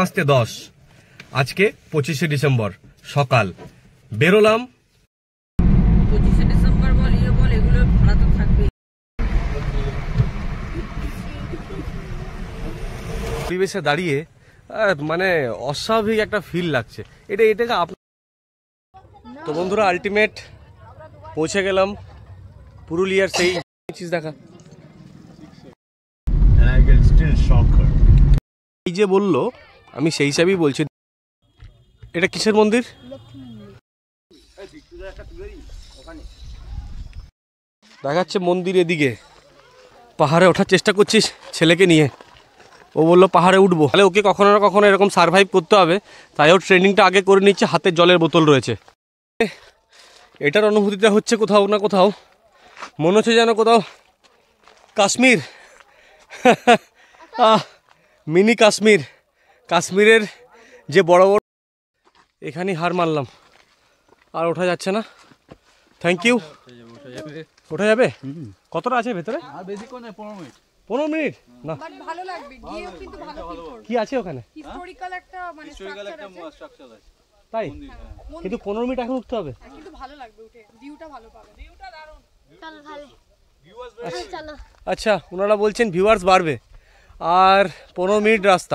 8:10 আজকে 25শে ডিসেম্বর সকাল বেরোলাম। 25শে ডিসেম্বর বল এগুলো ভাড়া তো থাকবে। পরিবেশে দাঁড়িয়ে মানে অস্বাভাবিক একটা ফিল লাগছে। এটাকে তো বন্ধুরা আলটিমেট পৌঁছে গেলাম পুরুলিয়ার সেই চিজ দেখা। এই যে বললো আমি সেই হিসাবেই বলছি। এটা কিসের মন্দির? দেখাচ্ছে মন্দির এদিকে। পাহাড়ে ওঠার চেষ্টা করছিস ছেলেকে নিয়ে, ও বললো পাহাড়ে উঠবো, তাহলে ওকে কখনো না কখনো এরকম সারভাইভ করতে হবে, তাই ওর ট্রেনিংটা আগে করে নিচ্ছে। হাতে জলের বোতল রয়েছে। এটার অনুভূতিটা হচ্ছে কোথাও না কোথাও মনে হচ্ছে যেন কোথাও কাশ্মীর, মিনি কাশ্মীরের যে বড় বড়, এখানেই হার মানলাম, আর ওঠা যাচ্ছে না। Thank you. ওঠা যাবে? কতটা আছে ভেতরে? 15 মিনিট না, ভালো লাগবে, গিয়েও কিন্তু ভালো ফিল করবে। কি আছে ওখানে? হিস্টোরিক্যাল একটা মানে স্ট্রাকচার আছে। তাই? কিন্তু 15 মিনিট এখন উঠতে হবে। কিন্তু ভালো লাগবে, উঠে ভিউটা ভালো পাবে। ভিউটা দারুণ। চলো ভালো। চলো। আচ্ছা, ওনারা বলছেন ভিউয়ার্স বাড়বে, আর 15 মিনিট রাস্তা।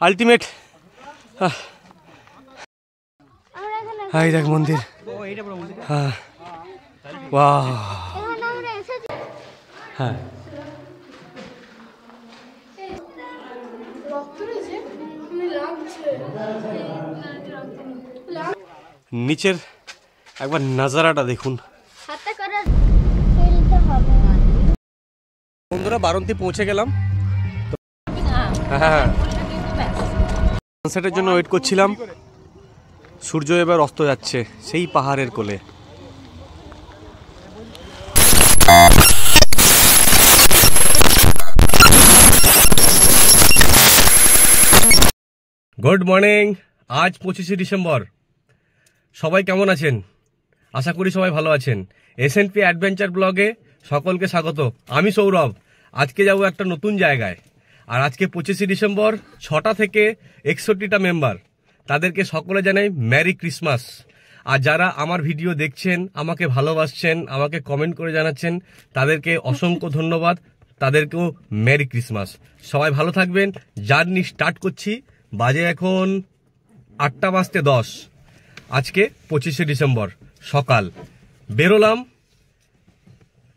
আলটিমেট হাই দেখ মন্দির। হ্যাঁ বাহ, হ্যাঁ নিচের একবার নাজারাটা দেখুন বন্ধুরা। বারন্তি পৌঁছে গেলাম। হ্যাঁ, সানসেটের জন্য ওয়েট করছিলাম। সূর্য এবার অস্ত যাচ্ছে সেই পাহাড়ের কোলে। Good morning. আজ 25শে ডিসেম্বর। সবাই কেমন আছেন? আশা করি সবাই ভালো আছেন। এসএনপি অ্যাডভেঞ্চার ব্লগে সকলকে স্বাগত। আমি সৌরভ। আজকে যাব একটা নতুন জায়গায়। আর আজকে 25শে ডিসেম্বর, 6টা থেকে 61টা মেম্বার, তাদেরকে সকলে জানাই মেরি ক্রিসমাস। আর যারা আমার ভিডিও দেখছেন, আমাকে ভালোবাসছেন, আমাকে কমেন্ট করে জানাচ্ছেন, তাদেরকে অসংখ্য ধন্যবাদ। তাদেরকেও মেরি ক্রিসমাস। সবাই ভালো থাকবেন। জার্নি স্টার্ট করছি। বাজে এখন 8:10 আজকে 25শে ডিসেম্বর সকাল বেরোলাম।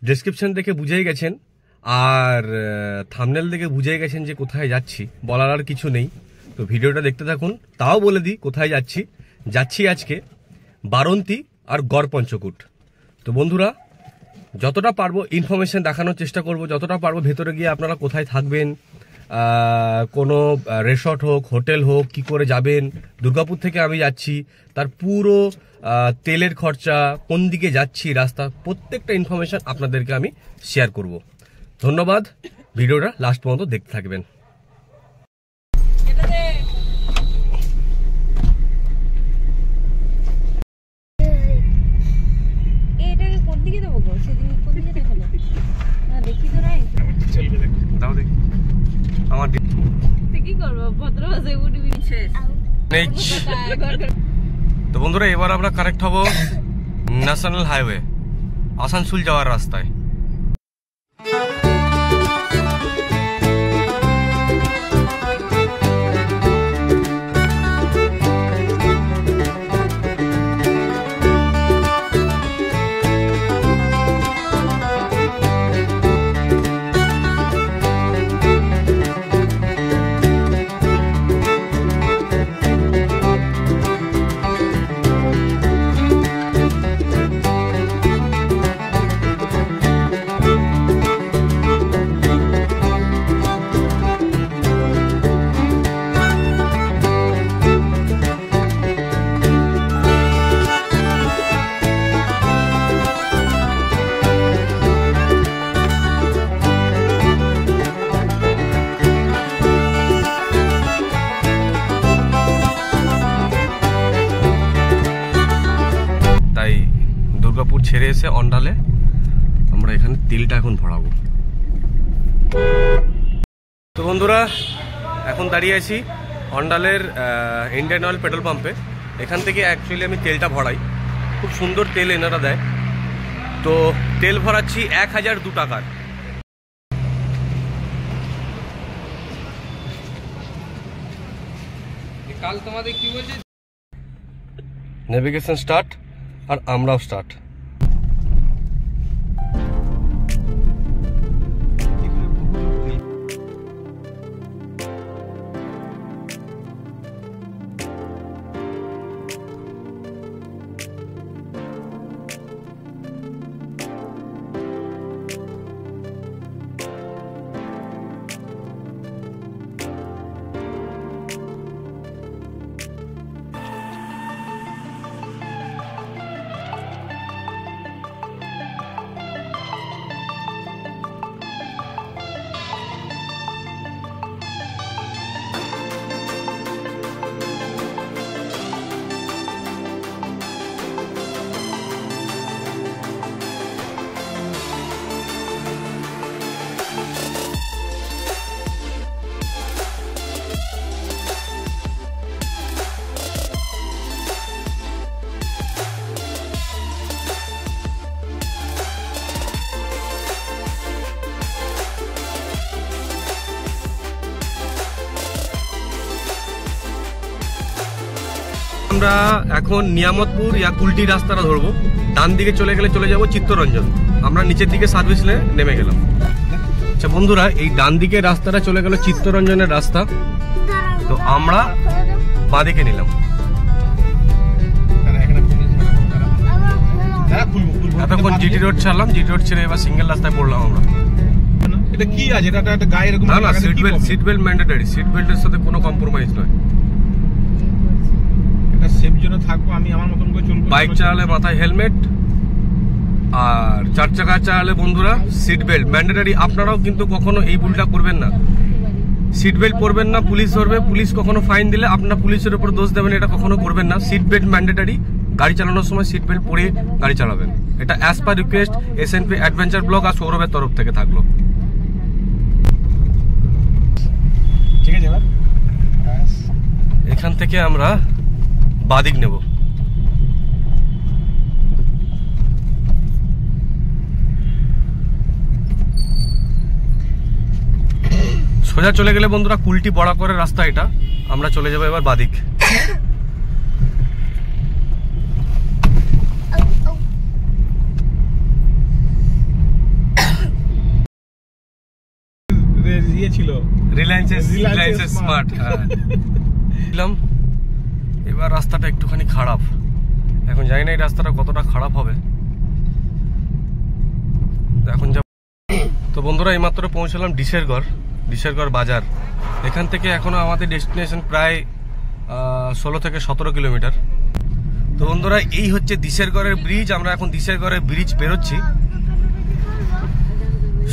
ডেসক্রিপশন দেখে বুঝেই গেছেন, আর থাম্বনেল দেখে বুঝেই গেছেন যে কোথায় যাচ্ছি। বলার আর কিছু নেই, তো ভিডিওটা দেখতে থাকুন। তাও বলে দিই কোথায় যাচ্ছি আজকে বারন্তি আর গড়পঞ্চকুট। তো বন্ধুরা, যতটা পারবো ইনফরমেশন দেখানোর চেষ্টা করব, যতটা পারবো ভেতরে গিয়ে আপনারা কোথায় থাকবেন, কোনো রিসর্ট হোক, হোটেল হোক, কি করে যাবেন। দুর্গাপুর থেকে আমি যাচ্ছি, তার পুরো তেলের খরচা, কোন দিকে যাচ্ছি, রাস্তা, প্রত্যেকটা ইনফরমেশন আপনাদেরকে আমি শেয়ার করব। ধন্যবাদ। ভিডিওটা লাস্ট পর্যন্ত দেখতে থাকবেন। তো বন্ধুরা, এবার আমরা কানেক্ট হব ন্যাশনাল হাইওয়ে, আসানসোল যাওয়ার রাস্তায়। ছেড়ে এসে অন্ডালে আমরা এখানে তেলটা এখন ভরাবো। তো বন্ধুরা এখন দাঁড়িয়ে আছি অন্ডালের ইন্ডিয়ান অয়েল পেট্রোল পাম্পে। এখান থেকে অ্যাকচুয়ালি আমি তেলটা ভরাই, খুব সুন্দর তেল এনারা দেয়। তো তেল ভরাচ্ছি 1002 টাকার। কাল তোমাদের কি বলছে, নেভিগেশন স্টার্ট আর আমরাও স্টার্ট। আমরা এখন নিয়ামতপুর ইয়া কুলটি রাস্তাটা ধরবো, ডান দিকে চলে গেলে চলে যাব চিত্তরঞ্জন। আমরা নিচের দিকে সার্ভিস লেনে নেমে গেলাম। আচ্ছা বন্ধুরা, এই ডান দিকে রাস্তাটা চলে গেল চিত্তরঞ্জনের রাস্তা, তো আমরা বাঁদিকে নিলাম। এতক্ষণ জিটি রোড ছাড়লাম, জিটি রোড ছেড়ে এবার সিঙ্গেল রাস্তায় পড়লাম আমরা। এটা কি আছে, এটা একটা গায়ে এরকম না না, সিট বেল্ট ম্যান্ডেটরি, সিট বেল্টের সাথে কোনো কম্প্রোমাইজ নয়। এটা সেফ জন্য থাকবো, আমি আমার মতন করে চলবো। বাইক চালালে মাথায় হেলমেট, আর 4 চাকা চালালে বন্ধুরা সিট বেল্ট ম্যান্ডেটরি। আপনারাও কিন্তু কখনো এই ভুলটা করবেন না, সিট বেল্ট পরবেন না, পুলিশ ধরবে, পুলিশ কখনো ফাইন দিলে আপনার পুলিশের উপর দোষ দেবেন, এটা কখনো করবেন না। সিট বেল্ট ম্যান্ডেটরি, গাড়ি চালানোর সময় সিট বেল্ট পরে গাড়ি চালাবেন। এটা as per request SNP adventure blog আর সৌরভের তরফ থেকে থাকলো। ঠিক আছে, এবার এখান থেকে আমরা বাদিক নেব। সোজা চলে গেলে বন্ধুরা কুলটি বড়া করে রাস্তা, এটা আমরা চলে যাবো এবার বাদিক। ইয়ে ছিল রিলায়েন্স স্মার্ট। এবার রাস্তাটা একটুখানি খারাপ, এখন জানি না এই রাস্তাটা কতটা খারাপ হবে, এখন যাব। তো বন্ধুরা এইমাত্র পৌঁছলাম ডিশেরগড় বাজার। এখান থেকে এখনো আমাদের ডেস্টিনেশন প্রায় 16 থেকে 17 কিলোমিটার। তো বন্ধুরা এই হচ্ছে দিশেরগড়ের ব্রিজ, আমরা এখন দিশেরগড়ের ব্রিজ পেরোচ্ছি।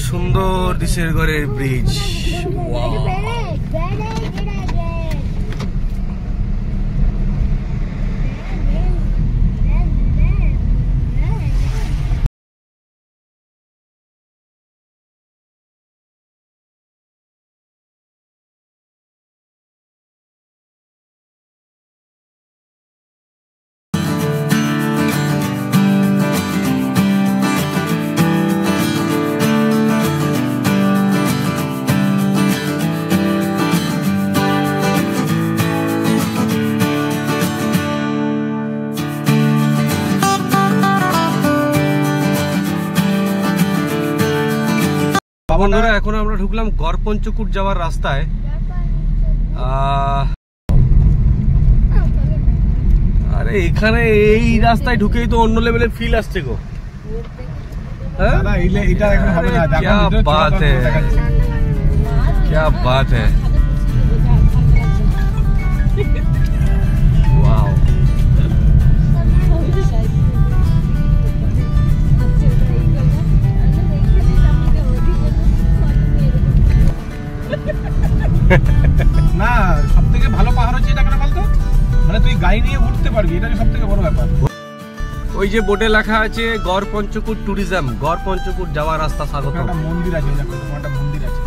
সুন্দর দিশেরগড়ের ব্রিজ, ওয়াও। বন্ধুরা এখন আমরা ঢুকলাম গড়পঞ্চকুট যাওয়ার রাস্তায়। আরে এখানে এই রাস্তায় ঢুকেই তো অন্য লেভেলের ফিল আসছে গো। হ্যাঁ, क्या बात है, क्या बात है, वाओ। না, সব থেকে ভালো পাহাড় হচ্ছে এটা, কেন বলতো, মানে তুই গাড়ি নিয়ে উঠতে পারবি, এটা সব থেকে বড় ব্যাপার। তো ওই যে বোর্ডে লেখা আছে গড় পঞ্চকুট ট্যুরিজম, গড় পঞ্চকুট যাওয়ার রাস্তা স্বাগত। একটা মন্দির আছে, দেখো একটা মন্দির আছে।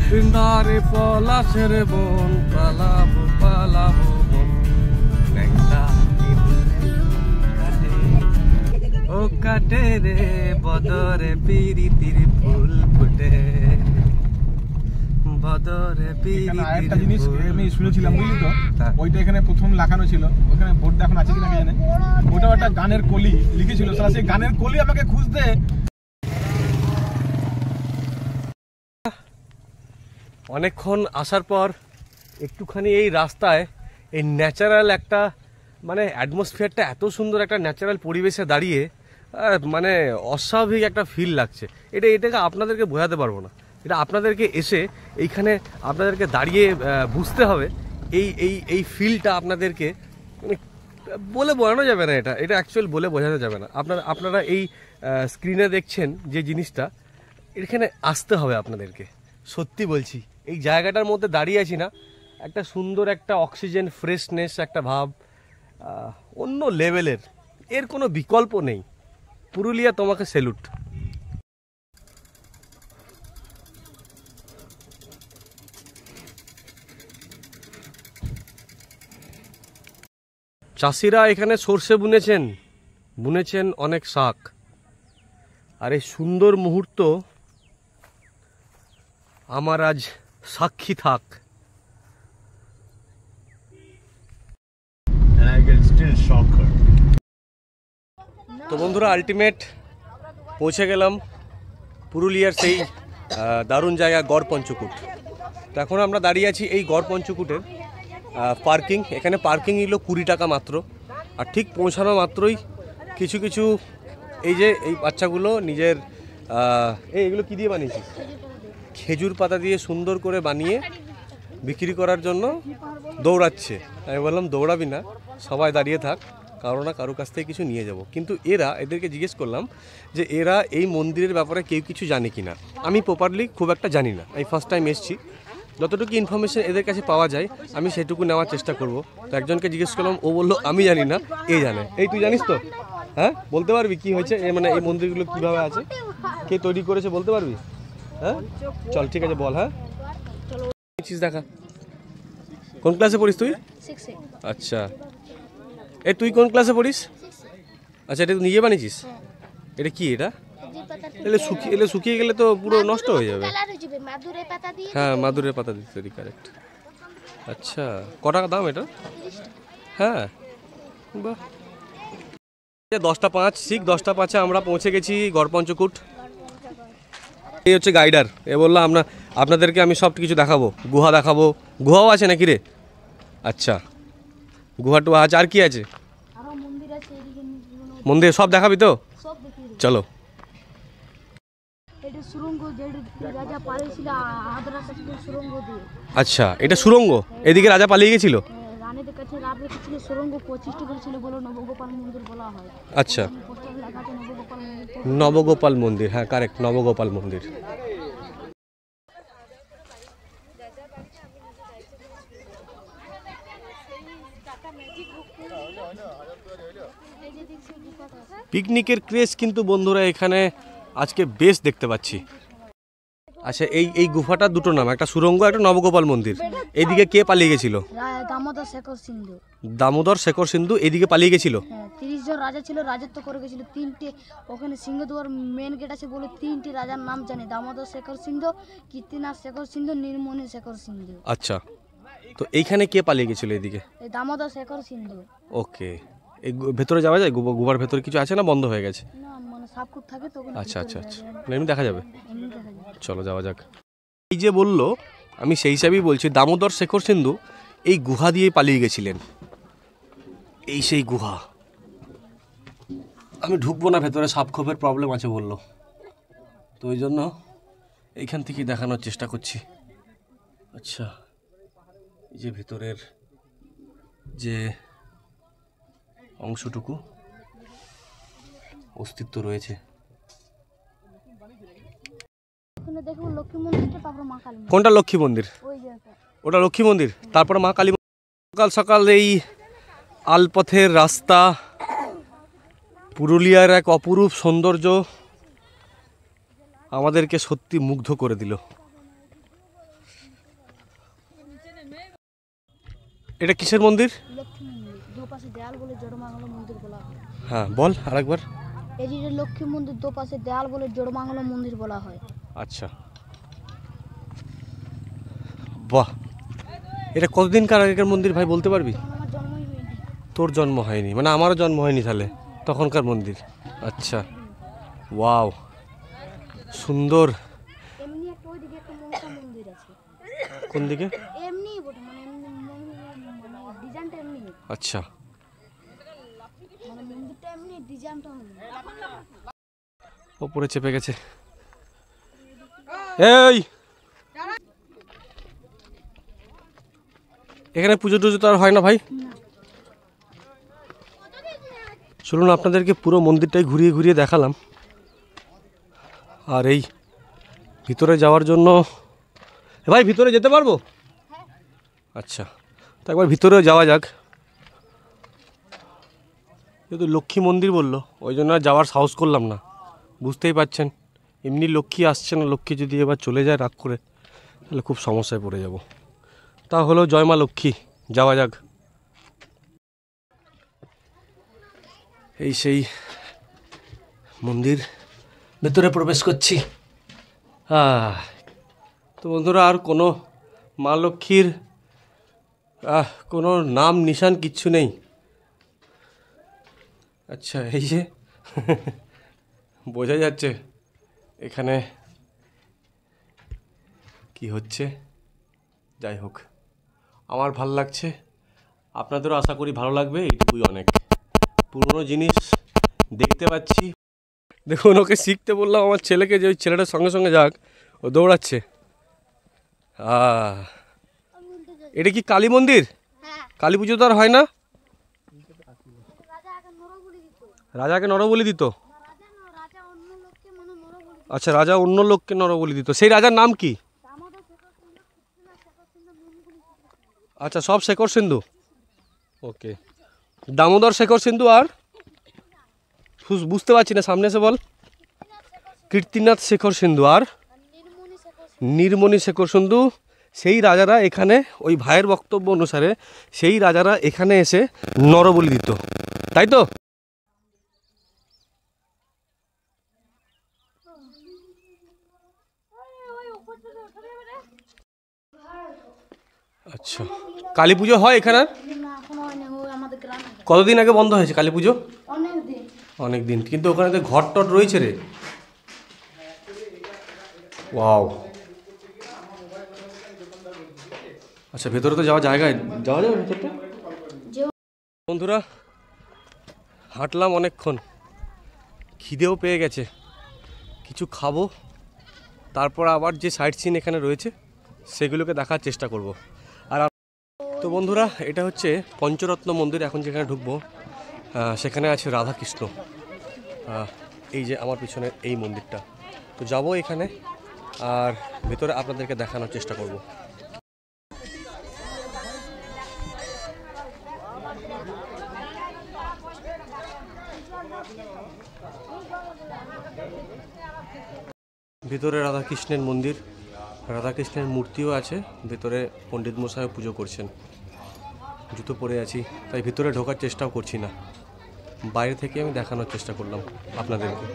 বৃন্দারে পলাশের বন, পালাবো পালাবো বন, ন্যাংটা ও কাটে রে বদরে পিরিতির ফুল ফুটে, বদরে এখানে আরেকটা পিরিতির জিনিস আমি শুনেছিলাম, বুঝলি তো, ওইটা এখানে প্রথম লেখানো ছিল, ওখানে বোর্ডটা এখন আছে কিনা কে জানে। ওটাও একটা গানের কলি লিখেছিল, সারা সেই গানের কলি আমাকে খুঁজতে। অনেকক্ষণ আসার পর একটুখানি এই রাস্তায় এই ন্যাচারাল একটা মানে অ্যাটমসফিয়ারটা এত সুন্দর, একটা ন্যাচারাল পরিবেশে দাঁড়িয়ে মানে অস্বাভাবিক একটা ফিল লাগছে। এটাকে আপনাদেরকে বোঝাতে পারবো না, এটা আপনাদেরকে এসে এইখানে আপনাদেরকে দাঁড়িয়ে বুঝতে হবে। এই ফিলটা আপনাদেরকে বলে বোঝানো যাবে না, এটা অ্যাকচুয়াল বলে বোঝানো যাবে না। আপনারা এই স্ক্রিনে দেখছেন যে জিনিসটা, এখানে আসতে হবে আপনাদেরকে। সত্যি বলছি, এই জায়গাটার মধ্যে দাঁড়িয়ে আছি না, একটা সুন্দর একটা অক্সিজেন, ফ্রেশনেস একটা ভাব, অন্য লেভেলের, এর কোনো বিকল্প নেই। পুরুলিয়া তোমাকে স্যালুট। চাষিরা এখানে সর্ষে বুনেছেন অনেক শাক। আর এই সুন্দর মুহূর্ত আমার আজ সাক্ষী থাক। তো বন্ধুরা, আলটিমেট পৌঁছে গেলাম পুরুলিয়ার সেই দারুণ জায়গা গড় পঞ্চকুট। তো এখন আমরা দাঁড়িয়ে আছি এই গড় পঞ্চকুটের পার্কিং। এখানে পার্কিং নিল 20 টাকা মাত্র। আর ঠিক পৌঁছানো মাত্রই কিছু কিছু এই যে এই বাচ্চাগুলো নিজের এগুলো কী দিয়ে বানিয়েছিস? খেজুর পাতা দিয়ে সুন্দর করে বানিয়ে বিক্রি করার জন্য দৌড়াচ্ছে। আমি বললাম দৌড়াবি না, সবাই দাঁড়িয়ে থাক, কারো না কারো কাছ থেকে কিছু নিয়ে যাব। কিন্তু এদেরকে জিজ্ঞেস করলাম যে এরা এই মন্দিরের ব্যাপারে কেউ কিছু জানে কি না। আমি প্রপারলি খুব একটা জানি না, আমি ফার্স্ট টাইম এসেছি। যতটুকু ইনফরমেশন এদের কাছে পাওয়া যায় আমি সেটুকু নেওয়ার চেষ্টা করব। তো একজনকে জিজ্ঞেস করলাম, ও বললো আমি জানি না, এ জানে। এই তুই জানিস তো? হ্যাঁ, বলতে পারবি কি হয়েছে, মানে এই মন্দিরগুলো কীভাবে আছে, কে তৈরি করেছে বলতে পারবি? হ্যাঁ চল, ঠিক আছে, বল। হ্যাঁ দেখা। কোন ক্লাসে পড়িস তুই? আচ্ছা, তুই কোন ক্লাসে পড়িস? আচ্ছা, এটা তুই নিজে বানিয়েছিস? এটা কি? এটা এলে শুকিয়ে গেলে তো পুরো নষ্ট হয়ে যাবে। হ্যাঁ, মাদুরের পাতা দিয়ে তৈরি, কারেক্ট। আচ্ছা, ক টাকা দাম এটা? হ্যাঁ, বাহ। 10টা 5, ঠিক 10টা 5-এ আমরা পৌঁছে গেছি গড় পঞ্চকুট। এই হচ্ছে গাইডার। এ বললো আপনাদেরকে আমি সব কিছু দেখাবো, গুহা দেখাবো। গুহাও আছে নাকি রে? আচ্ছা, গুহা টুহা আছে। আর কি আছে? মন্দির সব দেখাবি তো? চলো। আচ্ছা, এটা সুড়ঙ্গ, এদিকে রাজা পালিয়ে গেছিল। আচ্ছা, নবগোপাল মন্দির, হ্যাঁ কারেক্ট, নবগোপাল মন্দির। পিকনিকের ক্রেজ কিন্তু বন্ধুরা এখানে আজকে বেশ দেখতে পাচ্ছি। আচ্ছা, এই গুফাটা দুটো নাম, একটা সুড়ঙ্গ, একটা নবগোপাল মন্দির। এইদিকে কে পালিয়ে গেছিল? দামোদর শেখর সিন্ধু এদিকে পালিয়ে গেছিল। 30 জন রাজা ছিল, রাজত্ব করে গেছিল। 3টে ওখানে সিংহদুয়ার মেন গেট আছে বলে 3টি রাজার নাম জানি, দামোদর শেখর সিন্ধু, কীর্তিনাথ শেখর সিন্ধু, নীলমণি শেখর সিন্ধু। আচ্ছা, তো এইখানে কে পালিয়ে গেছিল এদিকে? এই দামোদর শেখর সিন্ধু। ওকে, এই ভেতরে যাওয়া যায়? গুহার ভেতরে কিছু আছে না বন্ধ হয়ে গেছে? না, মানে সাপকুট থাকে তো। আচ্ছা আচ্ছা আচ্ছা, এমনি দেখা যাবে। চলো যাওয়া যাক। এই যে বললো, আমি সেই হিসাবেই বলছি, দামোদর শেখর সিন্ধু এই গুহা দিয়ে পালিয়ে গেছিলেন। এই সেই গুহা। আমি ঢুকবো না ভেতরে, সাপখোপের প্রবলেম আছে বললো, তো ওই জন্য এইখান থেকে দেখানোর চেষ্টা করছি। আচ্ছা, এই যে ভেতরের যে অংশটুকু অস্তিত্ব রয়েছে। দেখুন লক্ষ্মী মন্দিরটা, তারপর মা কালী। কোনটা লক্ষ্মী মন্দির? ওটা লক্ষ্মী মন্দির, তারপরে মা কালী। সকাল সকাল এই আলপথের রাস্তা, পুরুলিয়ার এক অপরূপ সৌন্দর্য আমাদেরকে সত্যি মুগ্ধ করে দিল। এটা কিসের মন্দির? লক্ষ্মী মন্দির, দুপাশে দেয়াল বলে জড়মাঙ্গল মন্দির বলা হয়। হ্যাঁ বল আরেকবার। এই যে লক্ষ্মী মন্দির, দুপাশে দেয়াল বলে জড়মাঙ্গল মন্দির বলা হয়। আচ্ছা, বাহ। এটা কতদিনকার আগেকার মন্দির ভাই বলতে পারবি? আমার জন্মই হয়নি। তোর জন্ম হয়নি মানে আমারও জন্ম হয়নি তাহলে, তখনকার মন্দির। আচ্ছা, ওয়াও, সুন্দর। এমনি একটা ওইদিকে একটা মনসা মন্দির আছে। কোন দিকে? এমনি বটে, মানে এমনি মানে ডিজাইনটা এমনি, আচ্ছা, মানে মন্দিরটা এমনি, ডিজাইনটা এমনি। ওপরে চেপে গেছে। এই এখানে পুজো টুজো তো আর হয় না ভাই? চলুন আপনাদেরকে পুরো মন্দিরটাই ঘুরিয়ে ঘুরিয়ে দেখালাম। আর এই ভিতরে যাওয়ার জন্য, ভাই ভিতরে যেতে পারবো? আচ্ছা, তো একবার ভিতরেও যাওয়া যাক। যেহেতু লক্ষ্মী মন্দির বললো ওই জন্য আর যাওয়ার সাহস করলাম না। বুঝতেই পারছেন, এমনি লক্ষ্মী আসছে না, লক্ষ্মী যদি এবার চলে যায় রাগ করে তাহলে খুব সমস্যায় পড়ে যাব। তা হলো জয় মা লক্ষ্মী, যাওয়া যাক। এই সেই মন্দির, ভেতরে প্রবেশ করছি। তো বন্ধুরা, আর কোনো মা লক্ষ্মীর কোনো নাম নিশান কিচ্ছু নেই। আচ্ছা, এই যে বোঝা যাচ্ছে এখানে কি হচ্ছে। যাই হোক, আমার ভালো লাগছে, আপনাদেরও আশা করি ভালো লাগবে, এইটুকুই অনেক। পুরনো জিনিস দেখতে পাচ্ছি। দেখুন, ওকে শিখতে বললাম আমার ছেলেকে যে ওই ছেলেটার সঙ্গে সঙ্গে যাক, ও দৌড়াচ্ছে। এটা কি কালী মন্দির? কালী পুজো তো আর হয় না? রাজাকে নরবলি দিত। আচ্ছা, রাজা অন্য লোককে নরবলি দিত। সেই রাজার নাম কি? আচ্ছা, সব শেখর সিন্ধু। ওকে, দামোদর শেখর সিন্ধু আর বুঝতে পারছি না, সামনে এসে বল। কীর্তিনাথ শেখর সিন্ধু আর নীরমণি শেখর সিন্ধু। সেই রাজারা এখানে, ওই ভাইয়ের বক্তব্য অনুসারে সেই রাজারা এখানে এসে নরবলি দিত, তাই তো? আচ্ছা, কালী পুজো হয় এখানে? কতদিন আগে বন্ধ হয়েছে কালী পুজো? অনেক দিন। কিন্তু ওখানে তো ঘট টট রয়েছে রে। ওয়াও। আচ্ছা, ভেতরে তো যাওয়া জায়গায় যাওয়া যাবে ভেতরটা? বন্ধুরা, হাঁটলাম অনেকক্ষণ, খিদেও পেয়ে গেছে, কিছু খাবো, তারপর আবার যে সাইট সিন এখানে রয়েছে সেগুলোকে দেখার চেষ্টা করব। আর তো বন্ধুরা, এটা হচ্ছে পঞ্চরত্ন মন্দির। এখন যেখানে ঢুকবো সেখানে আছে রাধাকৃষ্ণ। এই যে আমার পিছনে এই মন্দিরটা, তো যাবো এখানে আর ভেতরে আপনাদেরকে দেখানোর চেষ্টা করব। ভিতরে রাধাকৃষ্ণের মন্দির, রাধাকৃষ্ণের মূর্তিও আছে। ভেতরে পণ্ডিত মশাই পুজো করছেন। জুতো পরে আছি তাই ভিতরে ঢোকার চেষ্টাও করছি না, বাইরে থেকে আমি দেখানোর চেষ্টা করলাম আপনাদেরকে।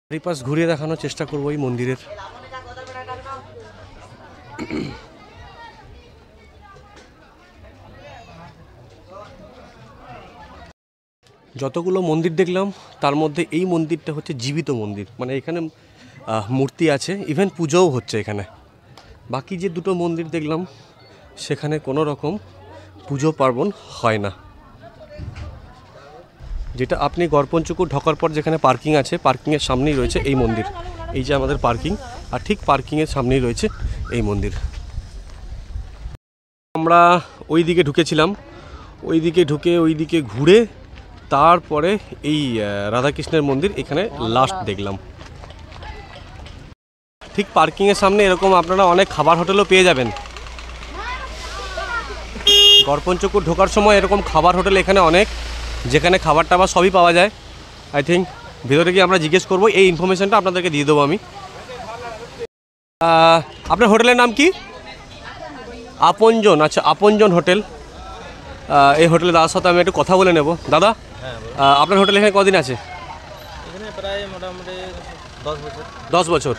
চারিপাশ ঘুরিয়ে দেখানোর চেষ্টা করবো এই মন্দিরের। যতগুলো মন্দির দেখলাম তার মধ্যে এই মন্দিরটা হচ্ছে জীবিত মন্দির, মানে এখানে মূর্তি আছে, ইভেন পুজোও হচ্ছে এখানে। বাকি যে দুটো মন্দির দেখলাম সেখানে কোনো রকম পুজো পার্বণ হয় না। যেটা আপনি গড়পঞ্চকুর ঢোকার পর যেখানে পার্কিং আছে, পার্কিংয়ের সামনেই রয়েছে এই মন্দির। এই যে আমাদের পার্কিং, আর ঠিক পার্কিংয়ের সামনেই রয়েছে এই মন্দির। আমরা ওই দিকে ঢুকেছিলাম, ওই দিকে ঢুকে ওই দিকে ঘুরে তারপরে এই রাধাকৃষ্ণের মন্দির এখানে লাস্ট দেখলাম। ঠিক পার্কিংয়ের সামনে এরকম আপনারা অনেক খাবার হোটেলও পেয়ে যাবেন। গড়পঞ্চকোট ঢোকার সময় এরকম খাবার হোটেল এখানে অনেক, যেখানে খাবার টাবার সবই পাওয়া যায়। আই থিঙ্ক ভিতরে গিয়ে আমরা জিজ্ঞেস করবো, এই ইনফরমেশনটা আপনাদেরকে দিয়ে দেবো আমি। আপনার হোটেলের নাম কি? আপনজন। আচ্ছা, আপনজন হোটেল। এই হোটেলে দাদার সাথে আমি একটু কথা বলে নেব। দাদা, আপনার হোটেল এখানে কদিন আছে? এখানে প্রায় মোটামুটি 10 বছর। 10 বছর।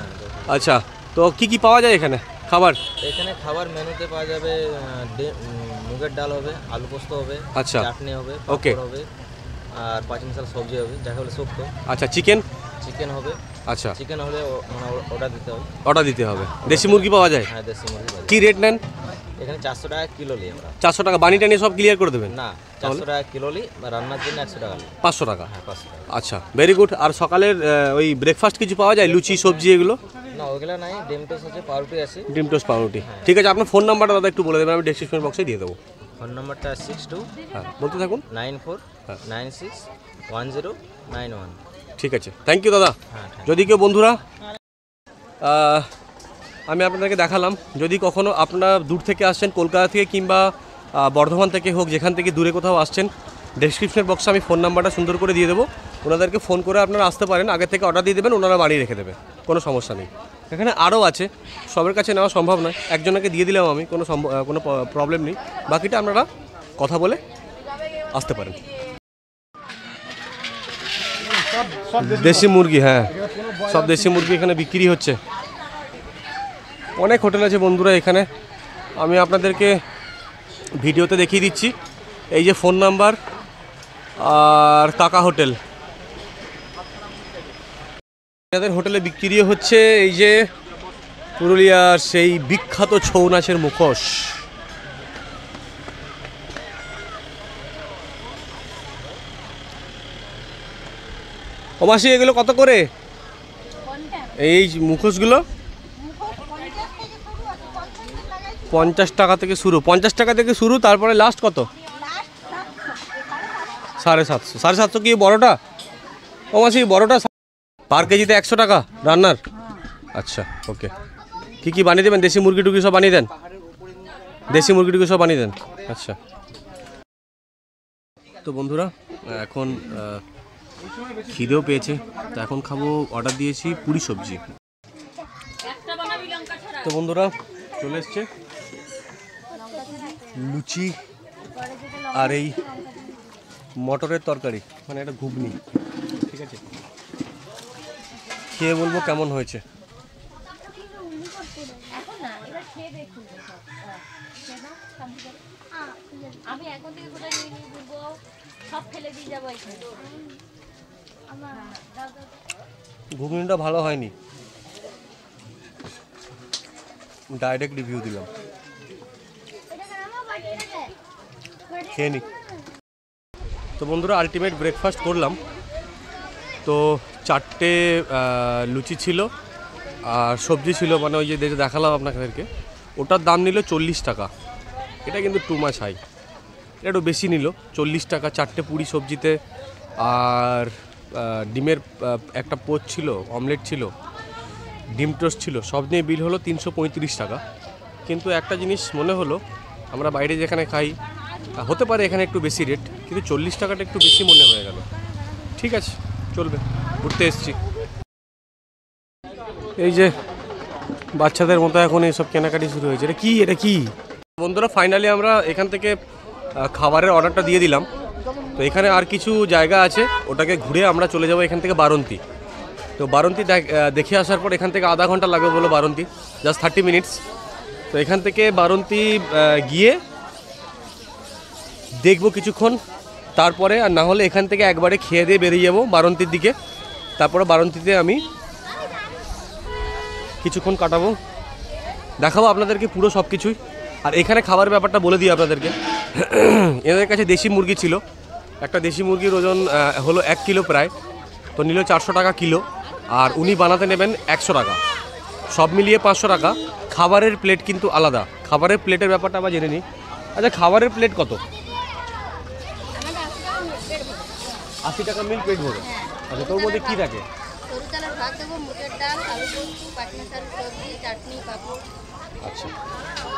আচ্ছা, তো কি কি পাওয়া যায় এখানে খাবার? এখানে খাবার মেনুতে পাওয়া যাবে মুগের ডাল হবে, আলু পোস্ত হবে, আচ্ছা, চাটনি হবে, ওকে, পাঁপড় হবে, আর 5 মিশাল সবজি হবে যাকে বলে শুক্তো। আচ্ছা, চিকেন হবে। আচ্ছা, চিকেন হলে মানে অর্ডার দিতে হবে। অর্ডার দিতে হবে। দেশি মুরগি পাওয়া যায়? হ্যাঁ, দেশি মুরগি পাওয়া যায়। কি রেট নেন? এখানে 400 টাকা কিলো নিই আমরা। 400 টাকা? বানিটা নিয়ে সব ক্লিয়ার করে দেবেন? না, 400 টাকা কিলো নিই, রান্নার জন্য 100 টাকা নিই। 500 টাকা? হ্যাঁ, 500 টাকা। আচ্ছা, ভেরি গুড। আর সকালের ওই ব্রেকফাস্ট কিছু পাওয়া যায়, লুচি সবজি এগুলো? না, ওগুলো নাই, ডিম টোস্ট আছে, পাউরুটি আছে। ডিম টোস্ট পাউরুটি, ঠিক আছে। আপনার ফোন নাম্বারটা দাদা একটু বলে দেবেন, আমি ডেসক্রিপশন বক্সে দিয়ে দেবো। ফোন নাম্বারটা 62, হ্যাঁ, বলতে থাকুন। 94 96 1091। ঠিক আছে, থ্যাংক ইউ দাদা। হ্যাঁ, যদি কেউ বন্ধুরা, আমি আপনাদেরকে দেখালাম, যদি কখনো আপনারা দূর থেকে আসছেন, কলকাতা থেকে কিংবা বর্ধমান থেকে হোক, যেখান থেকে দূরে কোথাও আসছেন, ডেসক্রিপশন বক্সে আমি ফোন নাম্বারটা সুন্দর করে দিয়ে দেবো। ওনাদেরকে ফোন করে আপনারা আসতে পারেন, আগে থেকে অর্ডার দিয়ে দেবেন, ওনারা বানিয়ে রেখে দেবে, কোনো সমস্যা নেই। এখানে আরও আছে, সবার কাছে নেওয়া সম্ভব নয়, একজনকে দিয়ে দিলাম আমি, কোনো প্রবলেম নেই। বাকিটা আপনারা কথা বলে আসতে পারেন। দেশি মুরগি, হ্যাঁ, সব দেশি মুরগি এখানে বিক্রি হচ্ছে। অনেক হোটেল আছে বন্ধুরা এখানে, আমি আপনাদেরকে ভিডিওতে দেখিয়ে দিচ্ছি। এই যে ফোন নাম্বার আর কাকা হোটেল, এদের হোটেলে বিক্রি হচ্ছে এই যে পুরুলিয়ার সেই বিখ্যাত ছৌ নাচের মুখোশ। ও মাসি, এগুলো কত করে এই মুখোশগুলো? 50 টাকা থেকে শুরু। 50 টাকা থেকে শুরু, তারপরে লাস্ট কত? 750। 750 কি বড়টা? ও মাসি, বড়টা পার কেজিতে 100 টাকা রান্নার? আচ্ছা, ওকে। কি কি বানিয়ে দেবেন? দেশি মুরগি টুকি সব বানিয়ে দেন? দেশি মুরগি টুকি সব বানিয়ে দেন, আচ্ছা। তো বন্ধুরা, এখন খিদেও পেয়েছে, তো এখন খাবো। অর্ডার দিয়েছি পুরি সবজি। তো বন্ধুরা, চলে এসছে লুচি আর এই মটরের তরকারি, মানে একটা ঘুগনি। ঠিক আছে, খেয়ে বলবো কেমন হয়েছে। আমি এখন থেকে কোথায় নিয়ে নিয়ে ঘুরবো, সব ফেলে দিয়ে যাবো এখানে। ঘুগনিটা ভালো হয়নি, ডাইরেক্ট রিভিউ দিলাম, খেয়ে নি। তো বন্ধুরা, আলটিমেট ব্রেকফাস্ট করলাম। তো 4টে লুচি ছিল আর সবজি ছিল, মানে ওই যে দেখালাম আপনাদেরকে, ওটার দাম নিল 40 টাকা। এটা কিন্তু টু মাছ হাই, এটা একটু বেশি নিল। 40 টাকা 4টে পুরি সবজিতে, আর ডিমের একটা পোচ ছিল, অমলেট ছিল, ডিম টোস্ট ছিল, সব নিয়ে বিল হলো 335 টাকা। কিন্তু একটা জিনিস মনে হলো, আমরা বাইরে যেখানে খাই, হতে পারে এখানে একটু বেশি রেট, কিন্তু 40 টাকাটা একটু বেশি মনে হয়ে গেল। ঠিক আছে, চলবে, ঘুরতে এসেছি। এই যে বাচ্চাদের মতো এখন এইসব কেনাকাটি শুরু হয়েছে। এটা কি বন্ধুরা, ফাইনালি আমরা এখান থেকে খাবারের অর্ডারটা দিয়ে দিলাম। তো এখানে আর কিছু জায়গা আছে, ওটাকে ঘুরে আমরা চলে যাব এখান থেকে বারন্তি। তো বারন্তি দেখে আসার পর এখান থেকে আধা ঘন্টা লাগবে বলো বারন্তি, জাস্ট 30 মিনিটস। তো এখান থেকে বারন্তি গিয়ে দেখবো কিছুক্ষণ, তারপরে আর না হলে এখান থেকে একবারে খেয়ে দিয়ে বেরিয়ে যাবো বারন্তির দিকে। তারপরে বারন্তিতে আমি কিছুক্ষণ কাটাবো, দেখাবো আপনাদেরকে পুরো সব কিছুই। আর এখানে খাবারের ব্যাপারটা বলে দিই আপনাদেরকে। এদের কাছে দেশি মুরগি ছিল, একটা দেশি মুরগির ওজন হলো 1 কিলো প্রায়, তো নিল 400 টাকা কিলো। আর উনি বানাতে নেবেন 100 টাকা, সব মিলিয়ে 500 টাকা। খাবারের প্লেট কিন্তু আলাদা, খাবারের প্লেটের ব্যাপারটা আবার জেনে নিই। আচ্ছা, খাবারের প্লেট কত? 80 টাকা মিল পেট ভরে। আচ্ছা, তোর মধ্যে কী থাকে? চালের ভাত দেবো, মুগের ডাল, আলু পোস্ত, পাটনা শাক, সবজি, চাটনি, পাঁপড়। আচ্ছা,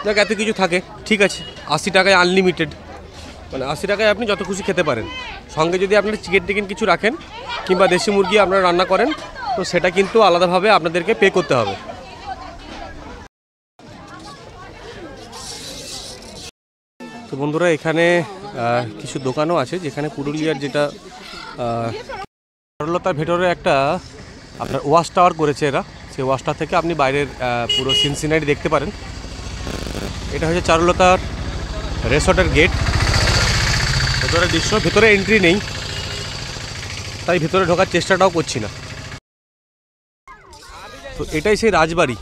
দেখ এত কিছু থাকে, ঠিক আছে। 80 টাকায় আনলিমিটেড, মানে 80 টাকায় আপনি যত খুশি খেতে পারেন। সঙ্গে যদি আপনারা চিকেন টিকেন কিছু রাখেন কিংবা দেশি মুরগি আপনারা রান্না করেন, তো সেটা কিন্তু আলাদাভাবে আপনাদেরকে পে করতে হবে। তো বন্ধুরা, এখানে কিছু দোকানও আছে যেখানে পুরুলিয়ার যেটা সরলতার ভেতরে একটা আপনার ওয়াচ টাওয়ার করেছে এরা, সেই ওয়াচ টাওয়ার থেকে আপনি বাইরের পুরো সিনসিনারি দেখতে পারেন। এটা হচ্ছে চারুলতার রেসর্টের গেট, ভেতরে দৃশ্য। ভেতরে এন্ট্রি নেই, তাই ভেতরে ঢোকার চেষ্টাটাও করছি না। তো এটাই সেই রাজবাড়ি।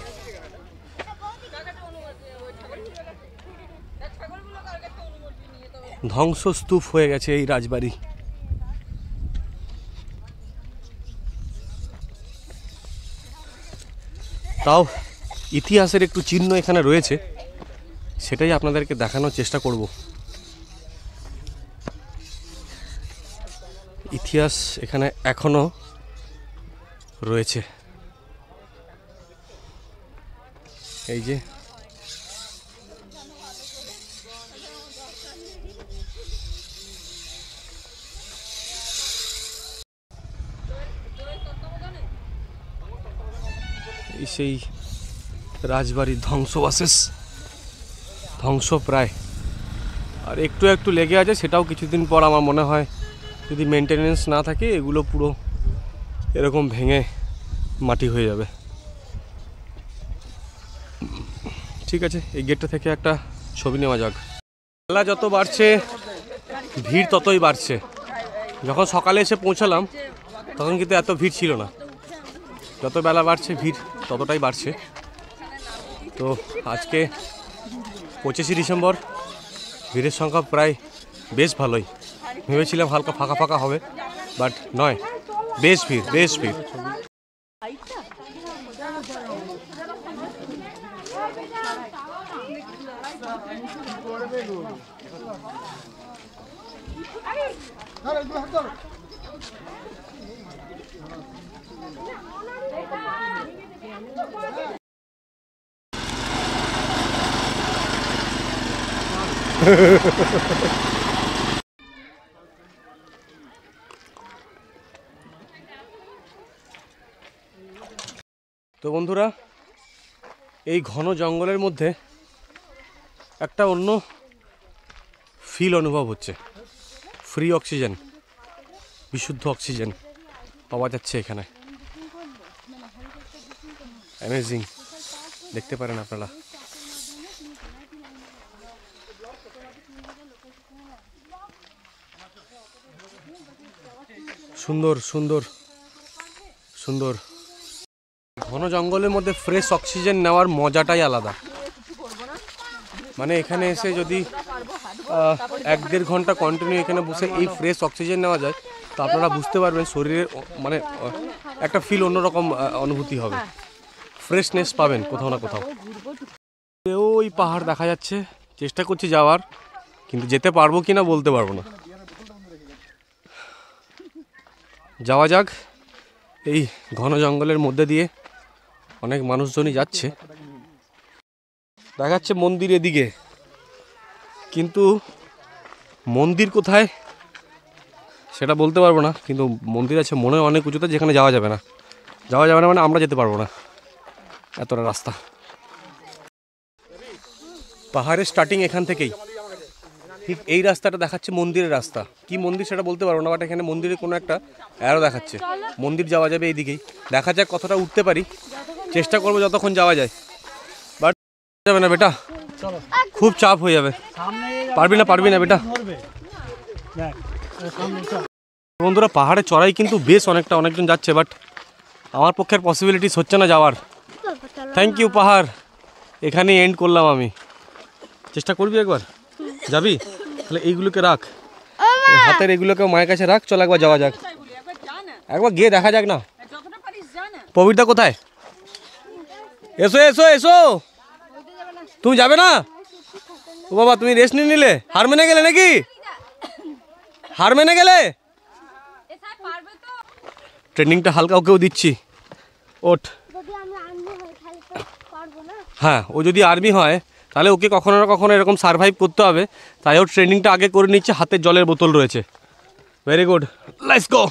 ধ্বংসস্তূপ হয়ে গেছে এই রাজবাড়ি। তাও ইতিহাসের একটু চিহ্ন এখানে রয়েছে, সেটাই আপনাদেরকে দেখানোর চেষ্টা করব। ইতিহাস এখানে এখনো রয়েছে। এই যে সেই রাজবাড়ির ধ্বংসাবশেষ, ধ্বংস প্রায়। আর একটু একটু লেগে আছে, সেটাও কিছুদিন পর আমার মনে হয় যদি মেনটেনেন্স না থাকে এগুলো পুরো এরকম ভেঙে মাটি হয়ে যাবে। ঠিক আছে, এই গেটটা থেকে একটা ছবি নেওয়া যাক। বেলা যত বাড়ছে ভিড় ততই বাড়ছে। যখন সকালে এসে পৌঁছালাম তখন কিন্তু এত ভিড় ছিল না, যত বেলা বাড়ছে ভিড় ততটাই বাড়ছে। তো আজকে 25শে ডিসেম্বর, ভিড়ের সংখ্যা প্রায় বেশ ভালোই। ভেবেছিলাম হালকা ফাঁকা ফাঁকা হবে, বাট নয়, বেশ ভিড়, বেশ ভিড়। তো বন্ধুরা, এই ঘন জঙ্গলের মধ্যে একটা অন্য ফিল অনুভব হচ্ছে। ফ্রি অক্সিজেন, বিশুদ্ধ অক্সিজেন পাওয়া যাচ্ছে এখানে। অ্যামেজিং, দেখতে পারেন আপনারা। সুন্দর সুন্দর সুন্দর। ঘন জঙ্গলের মধ্যে ফ্রেশ অক্সিজেন নেওয়ার মজাটাই আলাদা। মানে এখানে এসে যদি 1-1.5 ঘন্টা কন্টিনিউ এখানে বসে এই ফ্রেশ অক্সিজেন নেওয়া যায়, তো আপনারা বুঝতে পারবেন শরীরের মানে একটা ফিল অন্যরকম অনুভূতি হবে, ফ্রেশনেস পাবেন কোথাও না কোথাও। ওই পাহাড় দেখা যাচ্ছে, চেষ্টা করছি যাওয়ার, কিন্তু যেতে পারবো কিনা বলতে পারবো না। যাওয়া যাক। এই ঘন জঙ্গলের মধ্যে দিয়ে অনেক মানুষজনই যাচ্ছে। দেখা যাচ্ছে মন্দির এদিকে, কিন্তু মন্দির কোথায় সেটা বলতে পারবো না। কিন্তু মন্দির আছে মনে হয় অনেক উঁচুতে, যেখানে যাওয়া যাবে না। যাওয়া যাবে না মানে আমরা যেতে পারবো না, এতটা রাস্তা। পাহাড়ের স্টার্টিং এখান থেকেই, ঠিক এই রাস্তাটা দেখাচ্ছে মন্দিরের রাস্তা। কি মন্দির সেটা বলতে পারবো না, বাট এখানে মন্দিরের কোনো একটা অ্যারো দেখাচ্ছে। মন্দির যাওয়া যাবে এইদিকেই। দেখা যাক কতটা উঠতে পারি, চেষ্টা করবো যতক্ষণ যাওয়া যায়। বাট যাবে না বেটা, খুব চাপ হয়ে যাবে। পারবি না বেটা। বন্ধুরা, পাহাড়ে চড়াই কিন্তু বেশ অনেকজন যাচ্ছে, বাট আমার পক্ষের পসিবিলিটিস হচ্ছে না যাওয়ার। থ্যাংক ইউ পাহাড়, এখানেই এন্ড করলাম আমি। চেষ্টা করবি একবার? যাবি? তাহলে এইগুলোকে রাখ, হাতের এগুলোকে মায়ের কাছে রাখ। চল একবার যাওয়া যাক, একবার গিয়ে দেখা যাক না। প্রবীরদা কোথায়? এসো এসো এসো। তুমি যাবে না? ও বাবা, তুমি রেস্ট নিয়ে নিলে? হার মেনে গেলে নাকি? হার মেনে গেলে? ট্রেনিংটা হালকা ওকেও দিচ্ছি, ওঠ। হ্যাঁ, ও যদি আর্মি হয় তাহলে ওকে কখনো না কখনো এরকম সারভাইভ করতে হবে, তাই ওর ট্রেনিংটা আগে করে নিচ্ছে। হাতে জলের বোতল রয়েছে। Very good, let's go.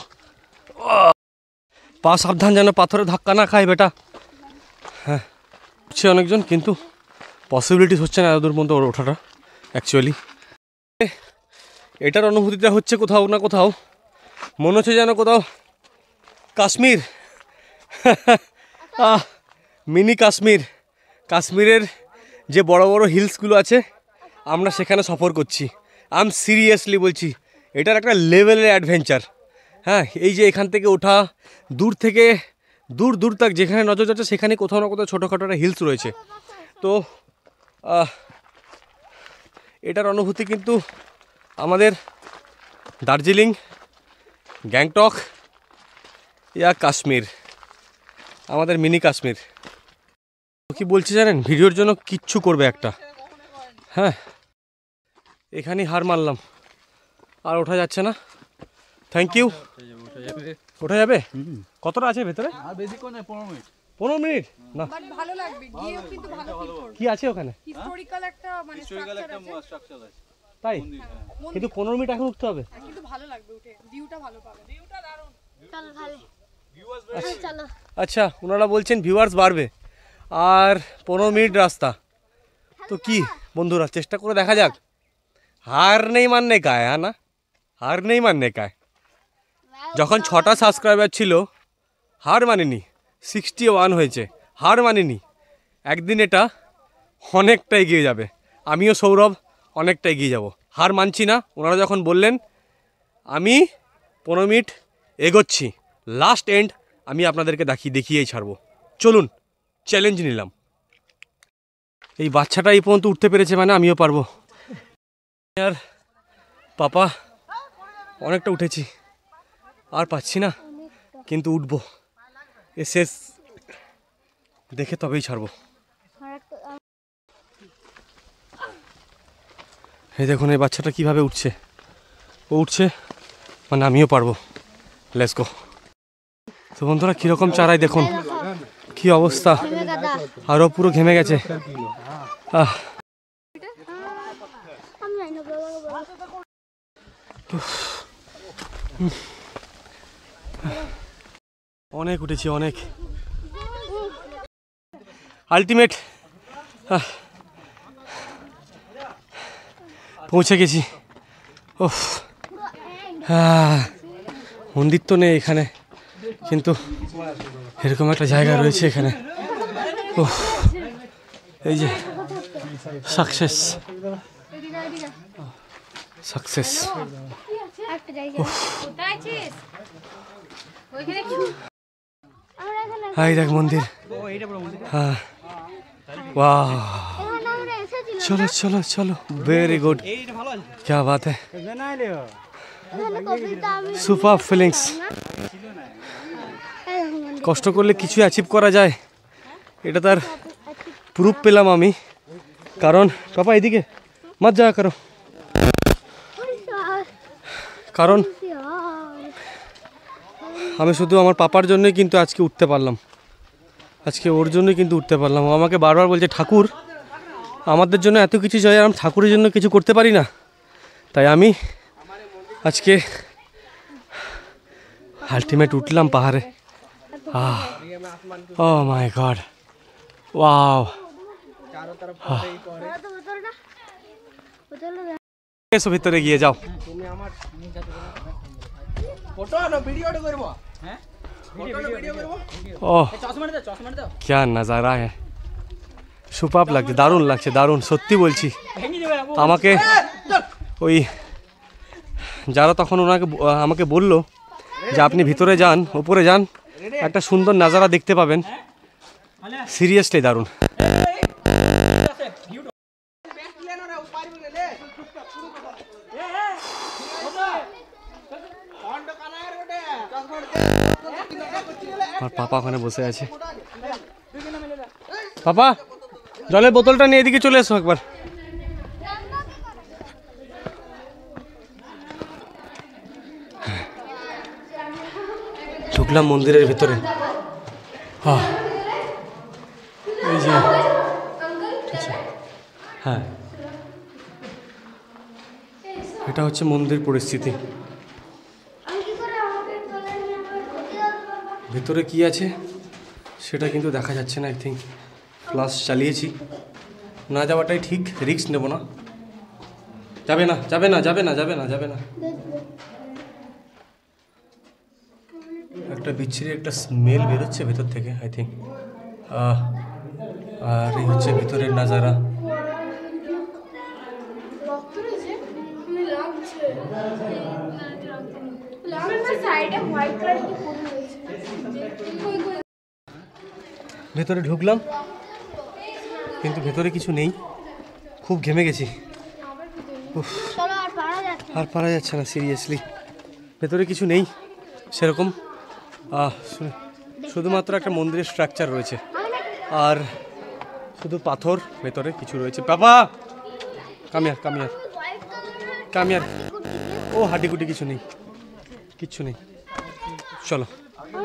পা সাবধান যেন পাথরে ধাক্কা না খায় বেটা। হ্যাঁ, হচ্ছে অনেকজন, কিন্তু পসিবিলিটিস হচ্ছে না এত দূর পর্যন্ত ওর ওঠাটা। অ্যাকচুয়ালি এটার অনুভূতিটা হচ্ছে কোথাও না কোথাও মনে হচ্ছে যেন কোথাও কাশ্মীর, মিনি কাশ্মীর, কাশ্মীরের যে বড় বড় হিলসগুলো আছে আমরা সেখানে সফর করছি। আমি সিরিয়াসলি বলছি, এটার একটা লেভেলের অ্যাডভেঞ্চার। হ্যাঁ, এই যে এখান থেকে ওঠা, দূর থেকে দূর দূর তক যেখানে নজর যাচ্ছে সেখানে কোথাও না কোথাও ছোটোখাটো একটা হিলস রয়েছে। তো এটার অনুভূতি কিন্তু আমাদের দার্জিলিং, গ্যাংটক ইয়া কাশ্মীর, আমাদের মিনি কাশ্মীর। কি বলছি জানেন, ভিডিওর জন্য কিচ্ছু করবে একটা। হ্যাঁ, এখানেই হার মানলাম, আর ওঠা যাচ্ছে না। Thank you. ওঠা যাবে? কতটা আছে ভেতরে? 15 মিনিট না, বাট ভালো লাগবে, গিয়েও কিন্তু ভালো ফিল করবে। কি আছে ওখানে? হিস্টোরিক্যাল একটা মানে স্ট্রাকচার আছে। তাই? কিন্তু 15 মিনিট এখন উঠতে হবে। কিন্তু ভালো লাগবে উঠে, ভিউটা ভালো পাবে। ভিউটা দারুণ। চলো ভালো চলো। আচ্ছা, ওনারা বলছেন ভিউয়ার্স বাড়বে, আর 15 মিনিট রাস্তা। তো কি বন্ধুরা, চেষ্টা করে দেখা যাক। হার নেই মাননে কায়, হ্যাঁ না, হার নেই মাননে কায়। যখন 6টা সাবস্ক্রাইবার ছিল হার মানিনি, 61 হয়েছে, হার মানিনি। একদিন এটা অনেকটা এগিয়ে যাবে, আমিও সৌরভ অনেকটা এগিয়ে যাব। হার মানছি না। ওনারা যখন বললেন আমি 15 মিনিট এগোচ্ছি, লাস্ট এন্ড আমি আপনাদেরকে দেখিয়েই ছাড়বো। চলুন, চ্যালেঞ্জ নিলাম। এই বাচ্চাটা এই পর্যন্ত উঠতে পেরেছে মানে আমিও পারবো। আর পাপা অনেকটা উঠেছি, আর পাচ্ছি না, কিন্তু উঠবো। এ শেষ দেখে তবেই ছাড়বো। এই দেখুন এই বাচ্চাটা কিভাবে উঠছে। ও উঠছে মানে আমিও পারবো। Let's go. তো বন্ধুরা, কীরকম চারাই দেখুন, কি অবস্থা, আরও পুরো ঘেমে গেছে। অনেক উঠেছি, অনেক। আলটিমেট পৌঁছে গেছি। ওহ, মন্দির তো নেই এখানে, কিন্তু এরকম একটা জায়গা রয়েছে এখানে। ওহ, এই যে সাকসেস, সাকসেস। হাই দেখ মন্দির। হ্যাঁ, वाह, चलो चलो चलो, वेरी गुड, क्या बात है, सुपर ফিলিংস। কষ্ট করলে কিছু অ্যাচিভ করা যায়, এটা তার প্রুফ পেলাম আমি। কারণ পাপা এদিকে মত যাওয়া করো, কারণ আমি শুধু আমার পাপার জন্যই কিন্তু আজকে উঠতে পারলাম, আজকে ওর জন্যই কিন্তু উঠতে পারলাম। ও আমাকে বারবার বলছে ঠাকুর আমাদের জন্য এত কিছু চাই, আমি ঠাকুরের জন্য কিছু করতে পারি না। তাই আমি আজকে আলটিমেট উঠলাম পাহাড়ে। ও মাই গড, ওয়াও। এসো ভিতরে গিয়ে যাও। ওহ, क्या नज़ारा है, সুপার লাগছে, দারুণ লাগছে, দারুণ সত্যি বলছি। আমাকে ওই যারা তখন আমাকে বললো যে আপনি ভিতরে যান, উপরে যান, একটা সুন্দর নাজারা দেখতে পাবেন। সিরিয়াসলি দারুণ। আমার পাপা ওখানে বসে আছে। পাপা জলের বোতলটা নিয়ে এদিকে চলে এসো একবার। ঢুকলাম মন্দিরের ভিতরে। এই যে আচ্ছা, হ্যাঁ এটা হচ্ছে মন্দির পরিস্থিতি। ভেতরে কি আছে সেটা কিন্তু দেখা যাচ্ছে না। আই থিঙ্ক ফ্লাশ চালিয়েছি, না যাওয়াটাই ঠিক, রিস্ক নেব না। যাবে না যাবে না যাবে না যাবে না যাবে না। একটা বিচ্ছিরি একটা স্মেল বেরোচ্ছে ভেতর থেকে আই থিঙ্ক। আর এই হচ্ছে ভিতরের নাজারা। ভেতরে ঢুকলাম কিন্তু ভেতরে কিছু নেই, খুব ঘেমে গেছি। আর পারা যাচ্ছে না সিরিয়াসলি। ভেতরে কিছু নেই সেরকম, শুধুমাত্র একটা মন্দিরের স্ট্রাকচার রয়েছে আর শুধু পাথর ভেতরে কিছু রয়েছে। বাবা কামিয়ার কামিয়ার কামিয়ার, ও হাড্ডিগুটি কিছু নেই, কিচ্ছু নেই। চলো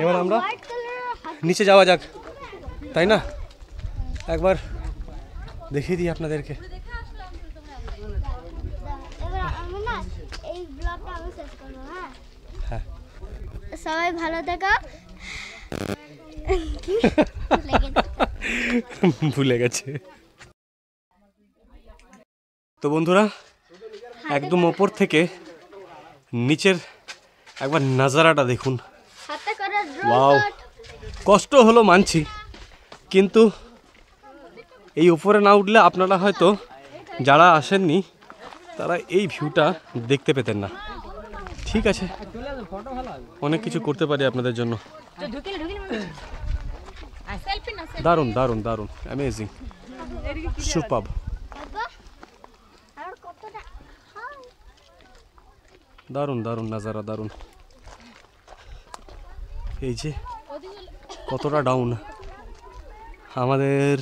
এবার আমরা নিচে যাওয়া যাক, তাই না? একবার দেখিয়ে দিই আপনাদেরকে। হ্যাঁ সবাই ভালো থেকো। ভুলে গেছে। তো বন্ধুরা একদম ওপর থেকে নিচের একবার নাজারাটা দেখুন। ওয়াও, কষ্ট হলো মানছি, কিন্তু এই উপরে না উঠলে আপনারা হয়তো যারা আসেননি তারা এই ভিউটা দেখতে পেতেন না। ঠিক আছে, অনেক কিছু করতে পারি আপনাদের জন্য। দারুণ দারুণ দারুণ, অ্যামেজিং, সুপাব। দারুণ দারুণ নাজারা, দারুণ। এই যে কতটা ডাউন আমাদের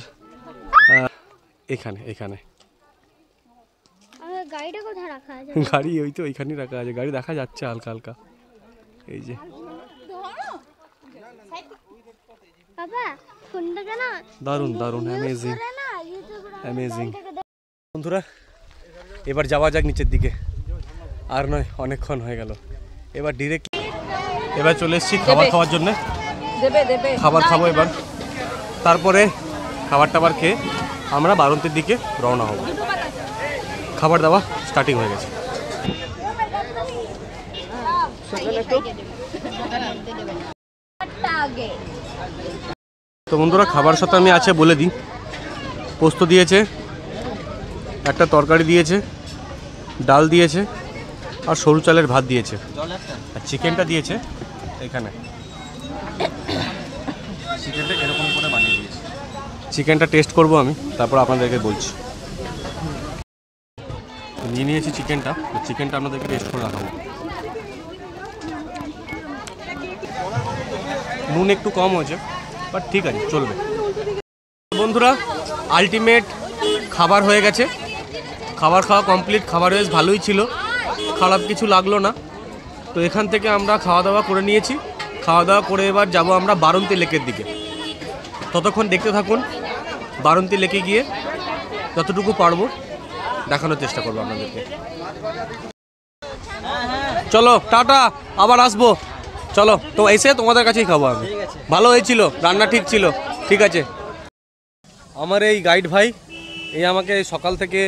এখানে এখানে গাড়িটা কোথায় রাখা আছে? গাড়ি ওই তো ওইখানেই রাখা আছে, গাড়ি দেখা যাচ্ছে হালকা হালকা। এই যে দারুণ দারুণ, অ্যামেজিং অ্যামেজিং। বন্ধুরা এবার যাওয়া যাক নিচের দিকে, আর নয় অনেকক্ষণ হয়ে গেল। এবার ডিরেক্ট এবার চলে এসেছি খাবার খাওয়ার জন্য। খাবার খাবো এবার, তারপরে খাবার টাবার খেয়ে আমরা বারন্তির দিকে রওনা হব। খাবার দাওয়া স্টার্টিং হয়ে গেছে। তো বন্ধুরা খাবার সাথে আমি আছে বলে দিই, পোস্ত দিয়েছে, একটা তরকারি দিয়েছে, ডাল দিয়েছে আর সরু চালের ভাত দিয়েছে, আর চিকেনটা দিয়েছে এখানে। চিকেনটা এরকম করে বানিয়ে দিয়েছে। চিকেনটা টেস্ট করব আমি, তারপর আপনাদেরকে বলছি। নিয়ে নিয়েছি চিকেনটা, চিকেনটা আপনাদেরকে টেস্ট করে দেখাবো। নুন একটু কম হয়েছে, বাট ঠিক আছে, চলবে। বন্ধুরা আলটিমেট খাবার হয়ে গেছে, খাবার খাওয়া কমপ্লিট। খাবার বেশ ভালোই ছিল, খারাপ কিছু লাগলো না। তো এখান থেকে আমরা খাওয়া দাওয়া করে নিয়েছি। খাওয়া দাওয়া করে এবার যাব আমরা বারন্তি লেকের দিকে। ততক্ষণ দেখতে থাকুন, বারন্তি লেকে গিয়ে যতটুকু পারবো দেখানোর চেষ্টা করবো আপনাদেরকে। চলো টাটা, আবার আসবো। চলো, তো এসে তোমাদের কাছেই খাবো আমি। ভালো হয়েছিল, রান্না ঠিক ছিল। ঠিক আছে, আমার এই গাইড ভাই, এই আমাকে সকাল থেকে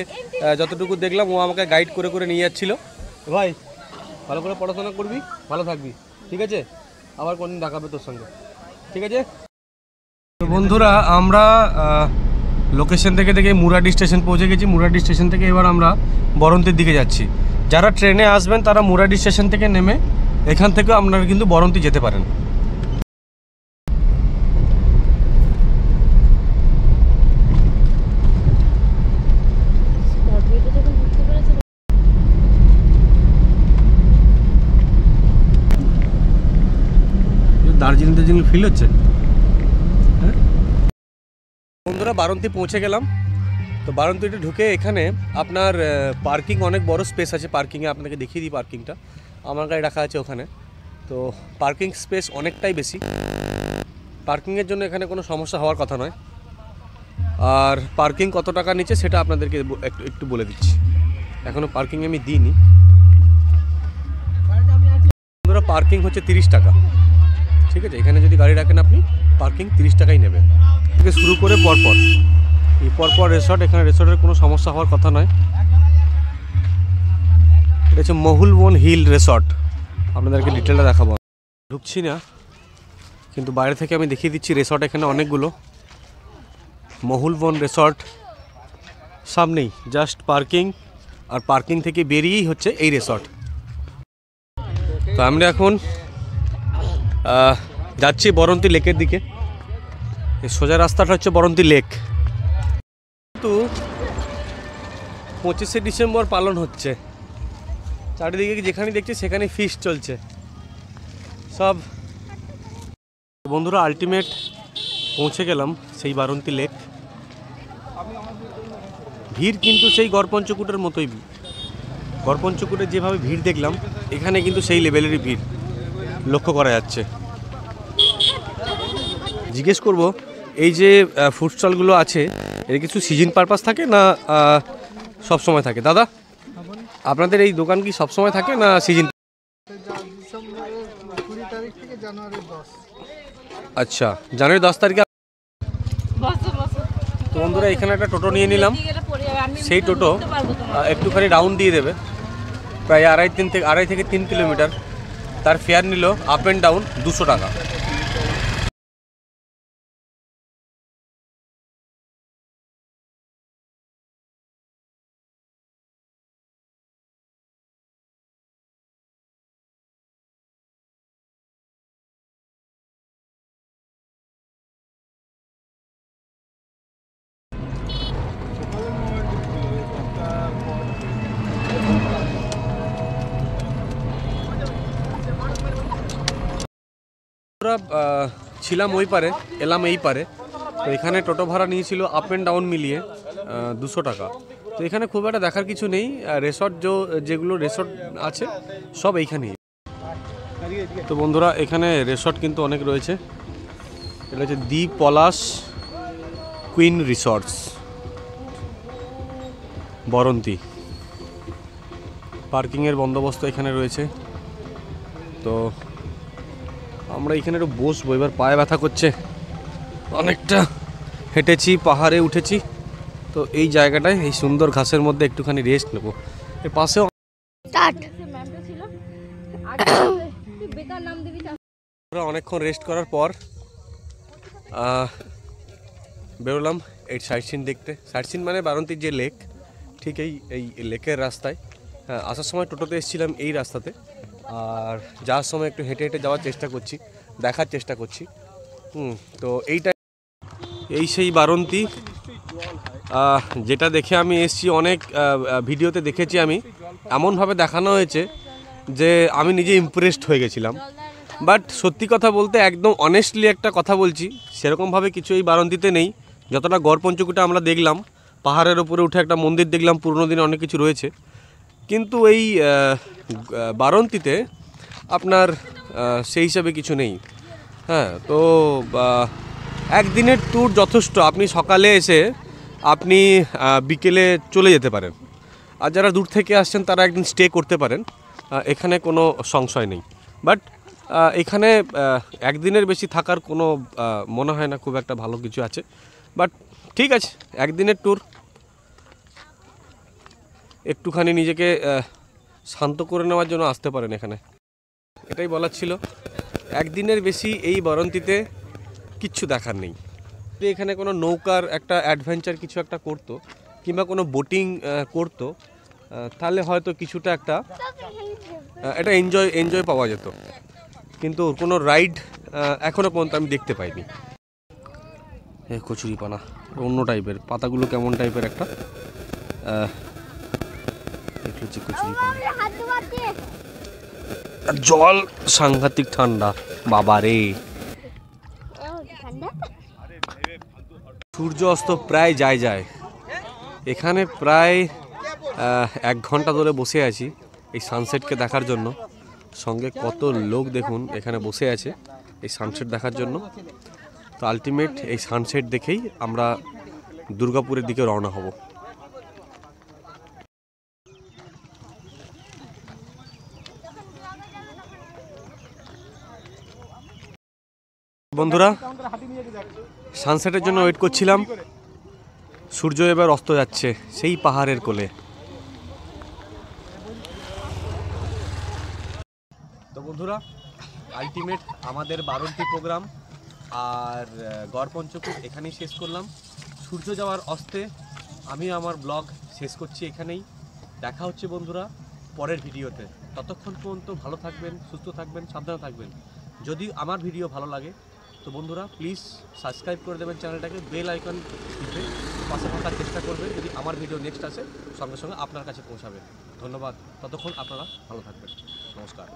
যতটুকু দেখলাম ও আমাকে গাইড করে করে নিয়ে যাচ্ছিল। ভাই ভালো করে পড়াশোনা করবি, ভালো থাকবি, ঠিক আছে? আবার কোনদিন দেখাবে তোর সঙ্গে, ঠিক আছে? তো বন্ধুরা আমরা লোকেশন থেকে মুরাডি স্টেশন পৌঁছে গেছি। মুরাডি স্টেশন থেকে এবার আমরা বরন্তির দিকে যাচ্ছি। যারা ট্রেনে আসবেন তারা মুরাডি স্টেশন থেকে নেমে এখান থেকে আপনারা কিন্তু বরন্তি যেতে পারেন। দার্জিলিং ফিল হচ্ছে। বন্ধুরা বারন্তি পৌঁছে গেলাম। তো বারন্তিতে ঢুকে এখানে আপনার পার্কিং, অনেক বড় স্পেস আছে পার্কিংয়ে। আপনাকে দেখিয়ে দিই পার্কিংটা, আমার গাড়ি রাখা আছে ওখানে। তো পার্কিং স্পেস অনেকটাই বেশি। পার্কিংয়ের জন্য এখানে কোনো সমস্যা হওয়ার কথা নয়। আর পার্কিং কত টাকা নিচ্ছে সেটা আপনাদেরকে একটু বলে দিচ্ছি। এখনও পার্কিং আমি দিইনি। বন্ধুরা, পার্কিং হচ্ছে 30 টাকা, ঠিক আছে? এখানে যদি গাড়ি রাখেন আপনি পার্কিং 30 টাকাই নেবেন। থেকে শুরু করে পরপর এই পরপর রিসর্ট, এখানে রিসর্টের কোনো সমস্যা হওয়ার কথা নয়। এটা হচ্ছে মহুলবন হিল রিসর্ট। আপনাদেরকে ডিটেলটা দেখাবো। ঢুকছি না, কিন্তু বাইরে থেকে আমি দেখিয়ে দিচ্ছি রিসর্ট এখানে অনেকগুলো। মহুলবন রিসর্ট সামনেই, জাস্ট পার্কিং, আর পার্কিং থেকে বেরিয়েই হচ্ছে এই রিসর্ট। তো আমরা এখন যাচ্ছি বরন্তী লেকের দিকে। এই সোজা রাস্তাটা হচ্ছে বরন্তী লেক। কিন্তু 25শে ডিসেম্বর পালন হচ্ছে, চারিদিকে যেখানে দেখছি সেখানে ফিস্ট চলছে সব। বন্ধুরা, আলটিমেট পৌঁছে গেলাম সেই বারন্তী লেক। ভিড় কিন্তু সেই গড়পঞ্চকুটের মতোই। গড়পঞ্চকুটের যেভাবে ভিড় দেখলাম, এখানে কিন্তু সেই লেভেলেরই ভিড় লক্ষ্য করা যাচ্ছে। জিজ্ঞেস করব, এই যে ফুড স্টলগুলো আছে এর কিছু সিজন পারপাস থাকে না সব সময় থাকে? দাদা, আপনাদের এই দোকান কি সব সময় থাকে না সিজন? আচ্ছা, জানুয়ারি 10 তারিখে। তো বন্ধুরা, এখানে একটা টোটো নিয়ে নিলাম। সেই টোটো একটুখানি রাউন্ড দিয়ে দেবে, প্রায় 2.5 থেকে 3 কিলোমিটার। তার ফেয়ার নিল আপ অ্যান্ড ডাউন 200 টাকা। ছিলাম ওই পারে, এলাম এই পারে। তো এখানে টোটো ভাড়া নিয়েছিল আপ অ্যান্ড ডাউন মিলিয়ে 200 টাকা। তো এখানে খুব একটা দেখার কিছু নেই। রিসর্ট যেগুলো রিসর্ট আছে সব এইখানেই। তো বন্ধুরা, এখানে রিসর্ট কিন্তু অনেক রয়েছে। এটা হচ্ছে দি পলাশ কুইন রিসর্টস, বরন্তী। পার্কিংয়ের বন্দোবস্ত এখানে রয়েছে। তো আমরা এখানে একটু বসবো। এবার পায়ে ব্যথা করছে, অনেকটা হেঁটেছি, পাহাড়ে উঠেছি। তো এই জায়গাটায় এই সুন্দর ঘাসের মধ্যে একটুখানি রেস্ট নেবো। এর পাশেও অনেকক্ষণ রেস্ট করার পর বেরোলাম এই সাইট সিন দেখতে। সাইট সিন মানে বারন্তীর যে লেক, ঠিক এই লেকের রাস্তায়। হ্যাঁ, আসার সময় টোটোতে এসেছিলাম এই রাস্তাতে, আর যাওয়ার সময় একটু হেঁটে হেঁটে যাওয়ার চেষ্টা করছি, দেখার চেষ্টা করছি। তো এই সেই বারন্তী, যেটা দেখে আমি এসেছি। অনেক ভিডিওতে দেখেছি আমি, এমনভাবে দেখানো হয়েছে যে আমি নিজে ইমপ্রেসড হয়ে গেছিলাম। বাট সত্যি কথা বলতে, একদম অনেস্টলি একটা কথা বলছি, সেরকমভাবে কিছু এই বারন্তীতে নেই। যতটা গড়পঞ্চকুটে আমরা দেখলাম, পাহাড়ের উপরে উঠে একটা মন্দির দেখলাম, পুরনো দিনে অনেক কিছু রয়েছে। কিন্তু এই বারন্তীতে আপনার সেই হিসাবে কিছু নেই। হ্যাঁ, তো একদিনের ট্যুর যথেষ্ট। আপনি সকালে এসে আপনি বিকেলে চলে যেতে পারেন। আর যারা দূর থেকে আসছেন তারা একদিন স্টে করতে পারেন, এখানে কোনো সংশয় নেই। বাট এখানে একদিনের বেশি থাকার কোনো মনে হয় না খুব একটা ভালো কিছু আছে। বাট ঠিক আছে, একদিনের ট্যুর, একটুখানি নিজেকে শান্ত করে নেওয়ার জন্য আসতে পারেন এখানে। এটাই বলার ছিল। একদিনের বেশি এই বরন্তীতে কিচ্ছু দেখার নেই। যদি এখানে কোনো নৌকার একটা অ্যাডভেঞ্চার কিছু একটা করতো, কিংবা কোনো বোটিং করতো, তাহলে হয়তো কিছুটা এটা এনজয় পাওয়া যেত। কিন্তু কোনো রাইড এখনও পর্যন্ত আমি দেখতে পাইনি। কচুরি পানা অন্য টাইপের, পাতাগুলো কেমন টাইপের একটা জল সাংঘাতিক ঠান্ডা, বাবা রে। সূর্য অস্ত প্রায় যায়। এখানে প্রায় 1 ঘন্টা ধরে বসে আছি এই সানসেটকে দেখার জন্য। সঙ্গে কত লোক দেখুন এখানে বসে আছে এই সানসেট দেখার জন্য। তো আলটিমেট এই সানসেট দেখেই আমরা দুর্গাপুরের দিকে রওনা হব। বন্ধুরা, সানসেটের জন্য ওয়েট করছিলাম। সূর্য এবার অস্ত যাচ্ছে সেই পাহাড়ের কোলে। তো বন্ধুরা, আলটিমেট আমাদের 12টি প্রোগ্রাম আর গড়পঞ্চকোট এখানেই শেষ করলাম। সূর্য যাওয়ার অস্তে আমি আমার ব্লগ শেষ করছি এখানেই। দেখা হচ্ছে বন্ধুরা পরের ভিডিওতে। ততক্ষণ পর্যন্ত ভালো থাকবেন, সুস্থ থাকবেন, সাবধানে থাকবেন। যদি আমার ভিডিও ভালো লাগে তো বন্ধুরা প্লিজ সাবস্ক্রাইব করে দেবেন চ্যানেলটাকে, বেল আইকন টিপে পাশে থাকার চেষ্টা করবেন। যদি আমার ভিডিও নেক্সট আসে সঙ্গে সঙ্গে আপনার কাছে পৌঁছাবে। ধন্যবাদ। ততক্ষণ আপনারা ভালো থাকবেন। নমস্কার।